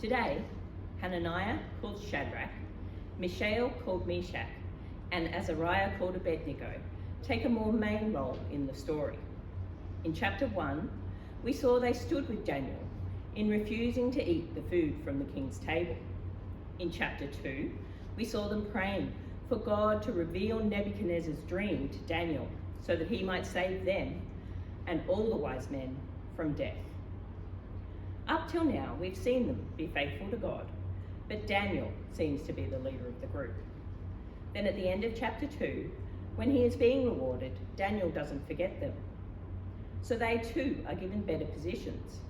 Today, Hananiah, called Shadrach, Mishael, called Meshach, and Azariah, called Abednego, take a more main role in the story. In chapter 1, we saw they stood with Daniel in refusing to eat the food from the king's table. In chapter 2, we saw them praying for God to reveal Nebuchadnezzar's dream to Daniel so that he might save them and all the wise men from death. Up till now, we've seen them be faithful to God, but Daniel seems to be the leader of the group. Then at the end of chapter 2, when he is being rewarded, Daniel doesn't forget them. So they too are given better positions,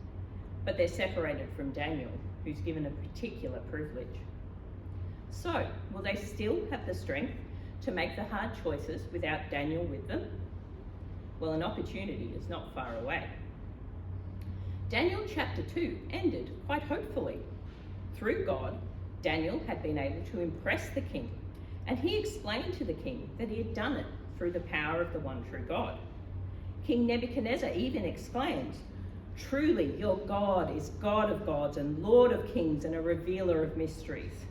but they're separated from Daniel, who's given a particular privilege. So, will they still have the strength to make the hard choices without Daniel with them? Well, an opportunity is not far away. Daniel chapter 2 ended quite hopefully. Through God, Daniel had been able to impress the king, and he explained to the king that he had done it through the power of the one true God. King Nebuchadnezzar even exclaimed, "Truly, your God is God of gods and Lord of kings and a revealer of mysteries."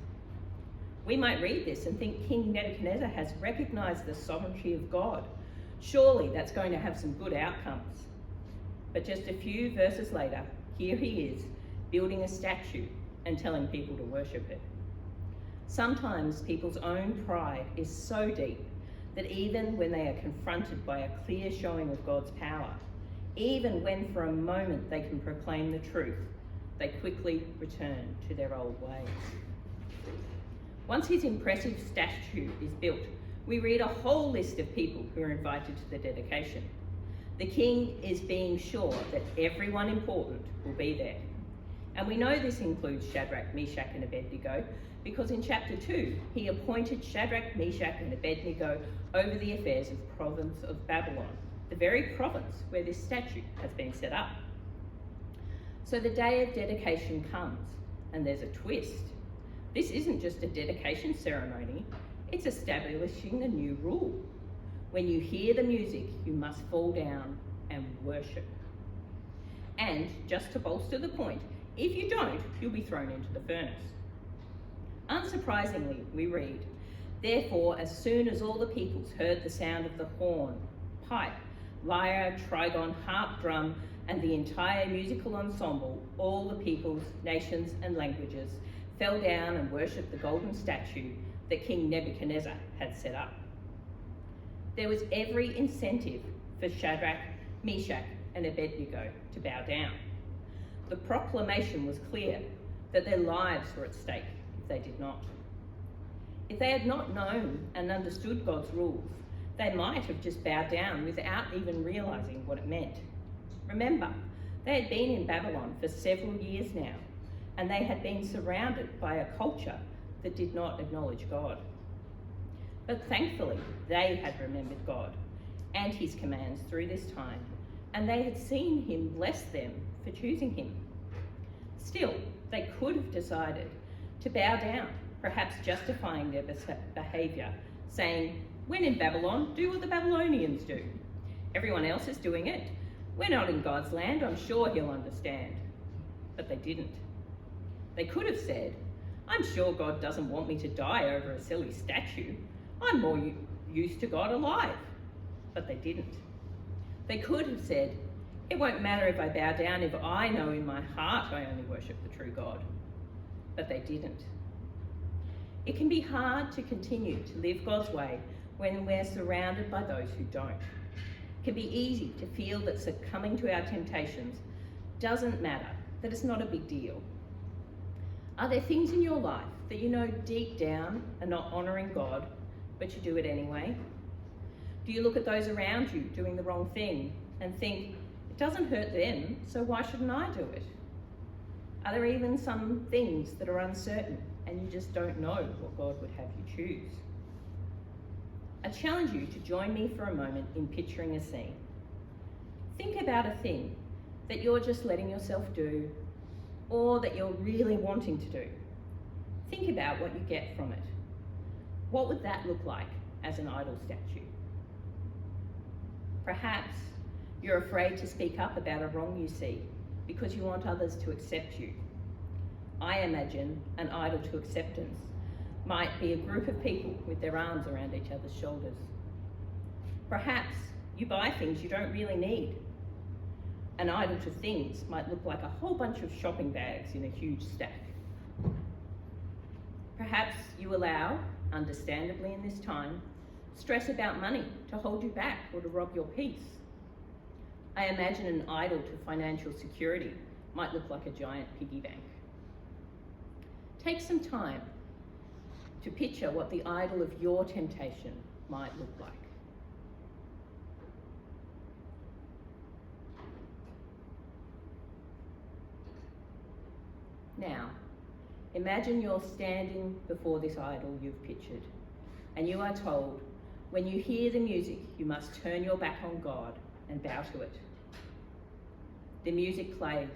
We might read this and think King Nebuchadnezzar has recognized the sovereignty of God. Surely that's going to have some good outcomes. But just a few verses later, here he is, building a statue and telling people to worship it. Sometimes people's own pride is so deep that even when they are confronted by a clear showing of God's power, even when for a moment they can proclaim the truth, they quickly return to their old ways. Once his impressive statue is built, we read a whole list of people who are invited to the dedication. The king is being sure that everyone important will be there. And we know this includes Shadrach, Meshach, and Abednego because in chapter 2, he appointed Shadrach, Meshach, and Abednego over the affairs of the province of Babylon, the very province where this statue has been set up. So the day of dedication comes, and there's a twist. This isn't just a dedication ceremony, it's establishing a new rule. When you hear the music, you must fall down and worship. And just to bolster the point, if you don't, you'll be thrown into the furnace. Unsurprisingly, we read, "Therefore, as soon as all the peoples heard the sound of the horn, pipe, lyre, trigon, harp, drum, and the entire musical ensemble, all the peoples, nations, and languages fell down and worshipped the golden statue that King Nebuchadnezzar had set up." There was every incentive for Shadrach, Meshach, and Abednego to bow down. The proclamation was clear that their lives were at stake if they did not. If they had not known and understood God's rules, they might have just bowed down without even realizing what it meant. Remember, they had been in Babylon for several years now, and they had been surrounded by a culture that did not acknowledge God. But thankfully, they had remembered God and his commands through this time, and they had seen him bless them for choosing him. Still, they could have decided to bow down, perhaps justifying their behaviour, saying, "When in Babylon, do what the Babylonians do. Everyone else is doing it. We're not in God's land, I'm sure he'll understand." But they didn't. They could have said, "I'm sure God doesn't want me to die over a silly statue. I'm more used to God alive." But they didn't. They could have said, "It won't matter if I bow down if I know in my heart I only worship the true God." But they didn't. It can be hard to continue to live God's way when we're surrounded by those who don't. It can be easy to feel that succumbing to our temptations doesn't matter, that it's not a big deal. Are there things in your life that you know deep down are not honouring God, but you do it anyway? Do you look at those around you doing the wrong thing and think, it doesn't hurt them, so why shouldn't I do it? Are there even some things that are uncertain and you just don't know what God would have you choose? I challenge you to join me for a moment in picturing a scene. Think about a thing that you're just letting yourself do or that you're really wanting to do. Think about what you get from it. What would that look like as an idol statue? Perhaps you're afraid to speak up about a wrong you see because you want others to accept you. I imagine an idol to acceptance might be a group of people with their arms around each other's shoulders. Perhaps you buy things you don't really need. An idol to things might look like a whole bunch of shopping bags in a huge stack. Perhaps you allow, understandably in this time, stress about money to hold you back or to rob your peace. I imagine an idol to financial security might look like a giant piggy bank. Take some time to picture what the idol of your temptation might look like. Now, imagine you're standing before this idol you've pictured, and you are told, when you hear the music, you must turn your back on God and bow to it. The music plays.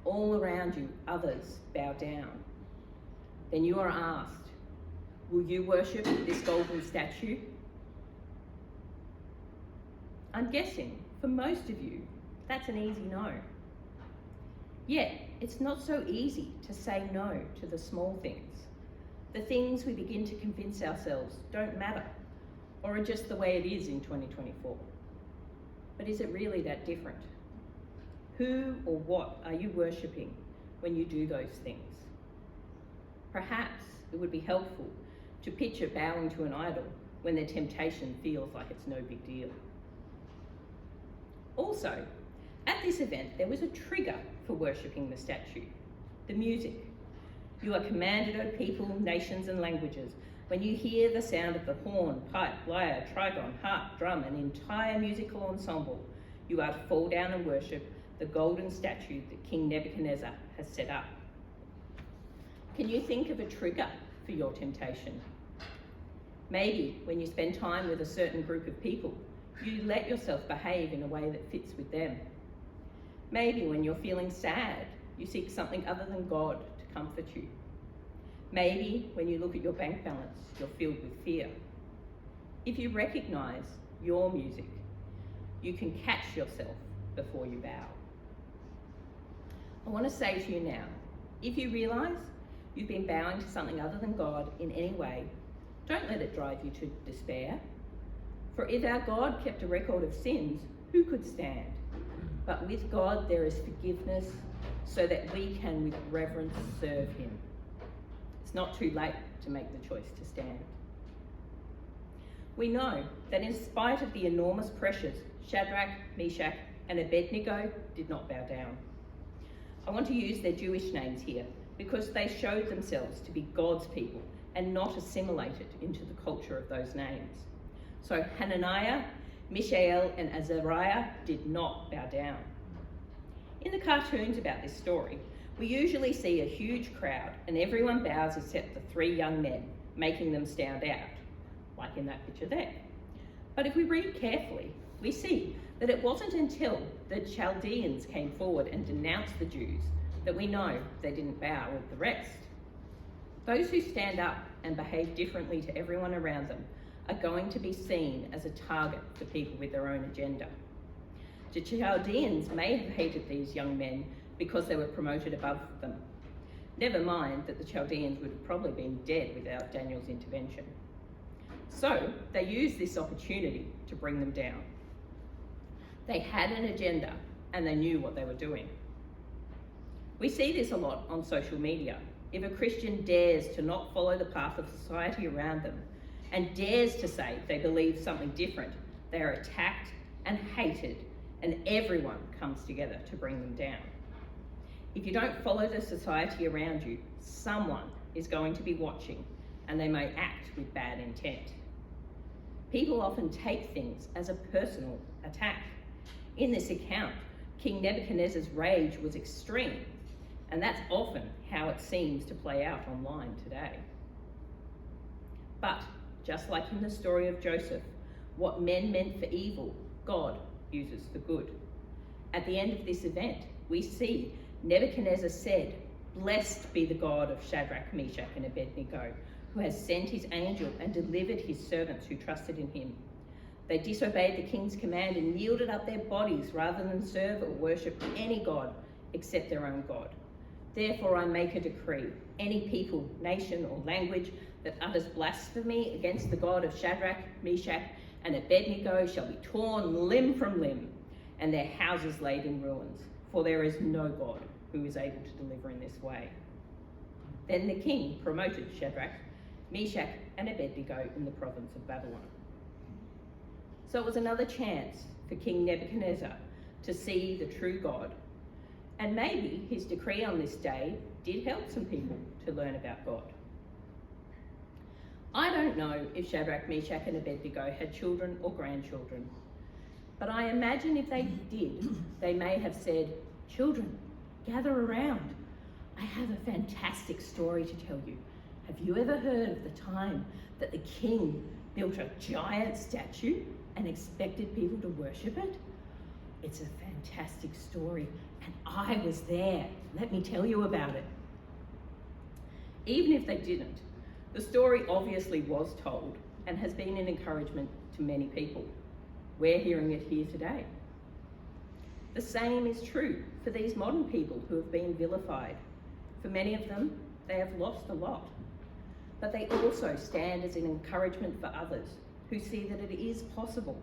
All around you, others bow down. Then you are asked, will you worship this golden statue? I'm guessing, for most of you, that's an easy no. Yet, it's not so easy to say no to the small things, the things we begin to convince ourselves don't matter or are just the way it is in 2024. But is it really that different? Who or what are you worshipping when you do those things? Perhaps it would be helpful to picture bowing to an idol when the temptation feels like it's no big deal. Also, at this event, there was a trigger for worshipping the statue, the music. You are commanded, O people, nations and languages, when you hear the sound of the horn, pipe, lyre, trigon, harp, drum, an entire musical ensemble, you are to fall down and worship the golden statue that King Nebuchadnezzar has set up. Can you think of a trigger for your temptation? Maybe when you spend time with a certain group of people, you let yourself behave in a way that fits with them. Maybe when you're feeling sad, you seek something other than God to comfort you. Maybe when you look at your bank balance, you're filled with fear. If you recognize your music, you can catch yourself before you bow. I want to say to you now, if you realize you've been bowing to something other than God in any way, don't let it drive you to despair. For if our God kept a record of sins, who could stand? But with God there is forgiveness, so that we can with reverence serve him. It's not too late to make the choice to stand. We know that in spite of the enormous pressures, Shadrach, Meshach, and Abednego did not bow down. I want to use their Jewish names here because they showed themselves to be God's people and not assimilated into the culture of those names. So Hananiah, Mishael, and Azariah did not bow down. In the cartoons about this story, we usually see a huge crowd and everyone bows except the three young men, making them stand out, like in that picture there. But if we read carefully, we see that it wasn't until the Chaldeans came forward and denounced the Jews that we know they didn't bow with the rest. Those who stand up and behave differently to everyone around them are going to be seen as a target for people with their own agenda. The Chaldeans may have hated these young men because they were promoted above them. Never mind that the Chaldeans would have probably been dead without Daniel's intervention. So they used this opportunity to bring them down. They had an agenda and they knew what they were doing. We see this a lot on social media. If a Christian dares to not follow the path of society around them and dares to say they believe something different, they are attacked and hated, and everyone comes together to bring them down. If you don't follow the society around you, someone is going to be watching and they may act with bad intent. People often take things as a personal attack. In this account, King Nebuchadnezzar's rage was extreme, and that's often how it seems to play out online today. But just like in the story of Joseph, what men meant for evil, God uses for good. At the end of this event, we see Nebuchadnezzar said, "Blessed be the God of Shadrach, Meshach, and Abednego, who has sent his angel and delivered his servants who trusted in him. They disobeyed the king's command and yielded up their bodies rather than serve or worship any god except their own God. Therefore I make a decree. Any people, nation or language that utters blasphemy against the God of Shadrach, Meshach and Abednego shall be torn limb from limb, and their houses laid in ruins. For there is no God who is able to deliver in this way. Then the king promoted Shadrach, Meshach and Abednego in the province of Babylon. So it was another chance for King Nebuchadnezzar to see the true God. And maybe his decree on this day did help some people to learn about God. I don't know if Shadrach, Meshach and Abednego had children or grandchildren, but I imagine if they did, they may have said, "Children, gather around. I have a fantastic story to tell you. Have you ever heard of the time that the king built a giant statue and expected people to worship it? It's a fantastic story, and I was there. Let me tell you about it." Even if they didn't, the story obviously was told and has been an encouragement to many people. We're hearing it here today. The same is true for these modern people who have been vilified. For many of them, they have lost a lot, but they also stand as an encouragement for others who see that it is possible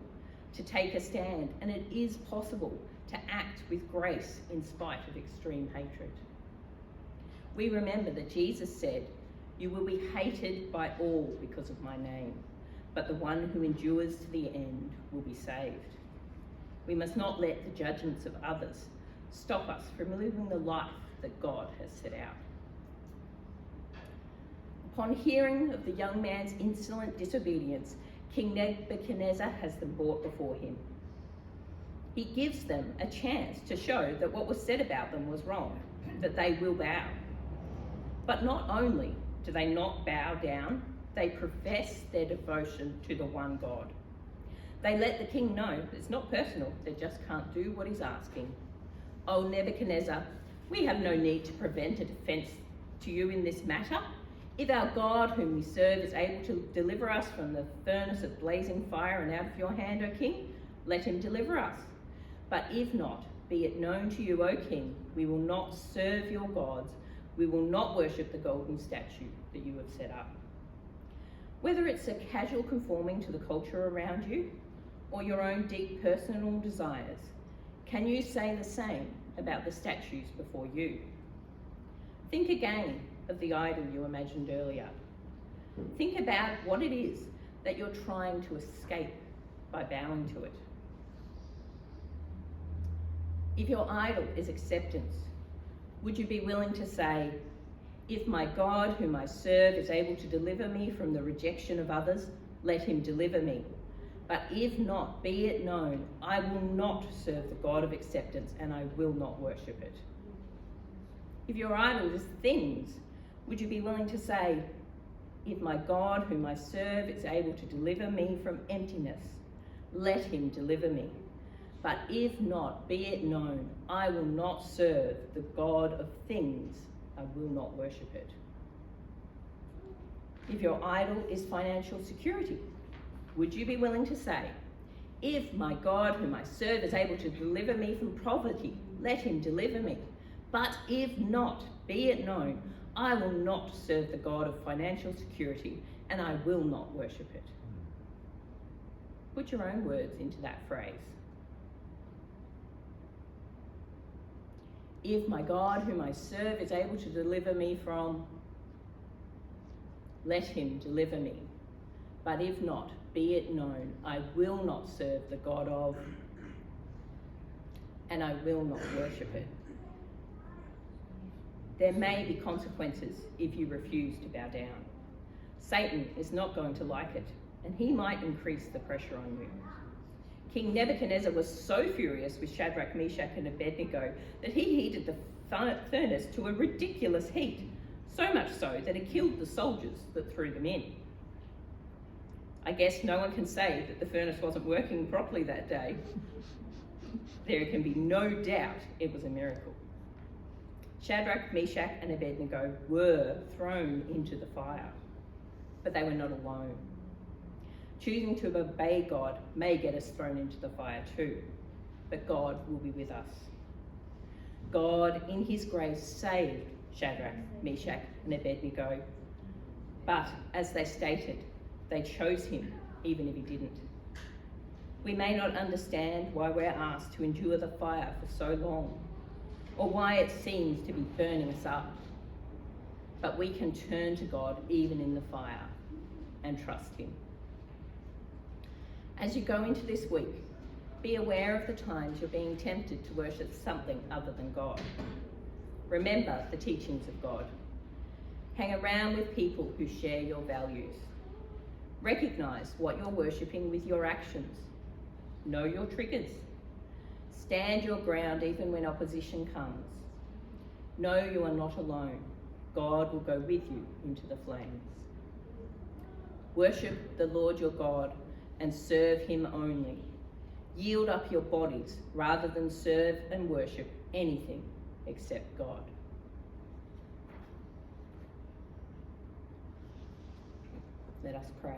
to take a stand and it is possible to act with grace in spite of extreme hatred. We remember that Jesus said, "You will be hated by all because of my name, but the one who endures to the end will be saved." We must not let the judgments of others stop us from living the life that God has set out. Upon hearing of the young man's insolent disobedience, King Nebuchadnezzar has them brought before him. He gives them a chance to show that what was said about them was wrong, that they will bow. But not only do they not bow down, they profess their devotion to the one God. They let the king know it's not personal, they just can't do what he's asking. "O Nebuchadnezzar, we have no need to prevent a defense to you in this matter. If our God, whom we serve, is able to deliver us from the furnace of blazing fire and out of your hand, O king, let him deliver us. But if not, be it known to you, O king, we will not serve your gods. We will not worship the golden statue that you have set up." Whether it's a casual conforming to the culture around you or your own deep personal desires, can you say the same about the statues before you? Think again of the idol you imagined earlier. Think about what it is that you're trying to escape by bowing to it. If your idol is acceptance, would you be willing to say, "If my God, whom I serve, is able to deliver me from the rejection of others, let him deliver me. But if not, be it known, I will not serve the God of acceptance and I will not worship it." If your idol is things, would you be willing to say, "If my God, whom I serve, is able to deliver me from emptiness, let him deliver me. But if not, be it known, I will not serve the God of things, I will not worship it." If your idol is financial security, would you be willing to say, "If my God, whom I serve, is able to deliver me from poverty, let him deliver me. But if not, be it known, I will not serve the God of financial security and I will not worship it." Put your own words into that phrase. If my God, whom I serve, is able to deliver me from, let him deliver me. But if not, be it known, I will not serve the God of, and I will not worship it. There may be consequences if you refuse to bow down. Satan is not going to like it, and he might increase the pressure on you. King Nebuchadnezzar was so furious with Shadrach, Meshach and Abednego that he heated the furnace to a ridiculous heat, so much so that it killed the soldiers that threw them in. I guess no one can say that the furnace wasn't working properly that day. There can be no doubt it was a miracle. Shadrach, Meshach and Abednego were thrown into the fire, but they were not alone. Choosing to obey God may get us thrown into the fire too, but God will be with us. God, in his grace, saved Shadrach, Meshach, and Abednego. But as they stated, they chose him even if he didn't. We may not understand why we're asked to endure the fire for so long, or why it seems to be burning us up. But we can turn to God even in the fire and trust him. As you go into this week, be aware of the times you're being tempted to worship something other than God. Remember the teachings of God. Hang around with people who share your values. Recognise what you're worshipping with your actions. Know your triggers. Stand your ground even when opposition comes. Know you are not alone. God will go with you into the flames. Worship the Lord your God and serve him only. Yield up your bodies rather than serve and worship anything except God. Let us pray.